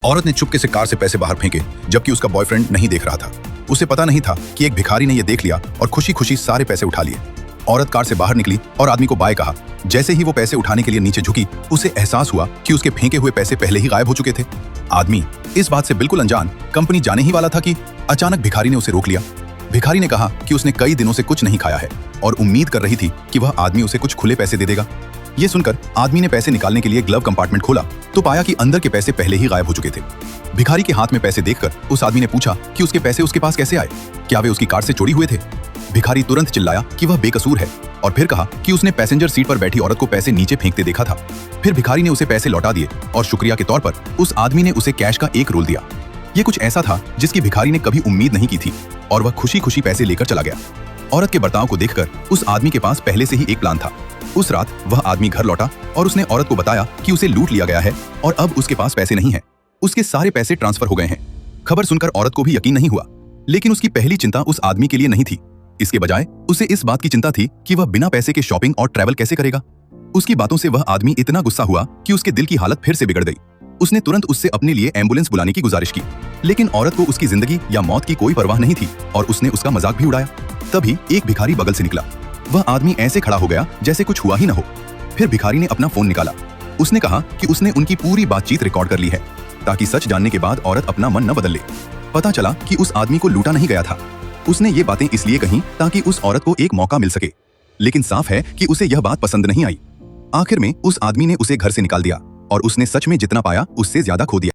औरत ने चुपके से कार से पैसे बाहर फेंके, जबकि उसका बॉयफ्रेंड नहीं देख रहा था। उसे पता नहीं था कि एक भिखारी ने यह देख लिया और खुशी खुशी सारे पैसे उठा लिए। औरत कार से बाहर निकली और आदमी को बाय कहा। जैसे ही वो पैसे उठाने के लिए नीचे झुकी, उसे एहसास हुआ कि उसके फेंके हुए पैसे पहले ही गायब हो चुके थे। आदमी इस बात से बिल्कुल अनजान कंपनी जाने ही वाला था कि अचानक भिखारी ने उसे रोक लिया। भिखारी ने कहा कि उसने कई दिनों से कुछ नहीं खाया है और उम्मीद कर रही थी कि वह आदमी उसे कुछ खुले पैसे दे देगा। ये सुनकर आदमी ने पैसे निकालने के लिए ग्लव कंपार्टमेंट खोला तो पाया कि अंदर के पैसे पहले ही गायब हो चुके थे। भिखारी के हाथ में पैसे देखकर उस आदमी ने पूछा कि उसके पैसे उसके पास कैसे आए, क्या वे उसकी कार से चोरी हुए थे। भिखारी तुरंत चिल्लाया कि वह बेकसूर है और फिर कहा कि उसने पैसेंजर सीट पर बैठी औरत को पैसे नीचे फेंकते देखा था। फिर भिखारी ने उसे पैसे लौटा दिए और शुक्रिया के तौर पर उस आदमी ने उसे कैश का एक रोल दिया। ये कुछ ऐसा था जिसकी भिखारी ने कभी उम्मीद नहीं की थी और वह खुशी खुशी पैसे लेकर चला गया। औरत के बर्ताव को देखकर उस आदमी के पास पहले से ही एक प्लान था। उस रात वह आदमी घर लौटा और उसने औरत को बताया कि उसे लूट लिया गया है और अब उसके पास पैसे नहीं हैं। उसके सारे पैसे ट्रांसफर हो गए हैं। खबर सुनकर औरत को भी यकीन नहीं हुआ, लेकिन उसकी पहली चिंता उस आदमी के लिए नहीं थी। इसके बजाय उसे इस बात की चिंता थी कि वह बिना पैसे के शॉपिंग और ट्रैवल कैसे करेगा। उसकी बातों से वह आदमी इतना गुस्सा हुआ कि उसके दिल की हालत फिर से बिगड़ गई। उसने तुरंत उससे अपने लिए एम्बुलेंस बुलाने की गुजारिश की, लेकिन औरत को उसकी जिंदगी या मौत की कोई परवाह नहीं थी और उसने उसका मजाक भी उड़ाया। तभी एक भिखारी बगल से निकला। वह आदमी ऐसे खड़ा हो गया जैसे कुछ हुआ ही न हो। फिर भिखारी ने अपना फोन निकाला। उसने कहा कि उसने उनकी पूरी बातचीत रिकॉर्ड कर ली है ताकि सच जानने के बाद औरत अपना मन न बदल ले। पता चला कि उस आदमी को लूटा नहीं गया था। उसने ये बातें इसलिए कहीं ताकि उस औरत को एक मौका मिल सके, लेकिन साफ है कि उसे यह बात पसंद नहीं आई। आखिर में उस आदमी ने उसे घर से निकाल दिया और उसने सच में जितना पाया उससे ज्यादा खो दिया।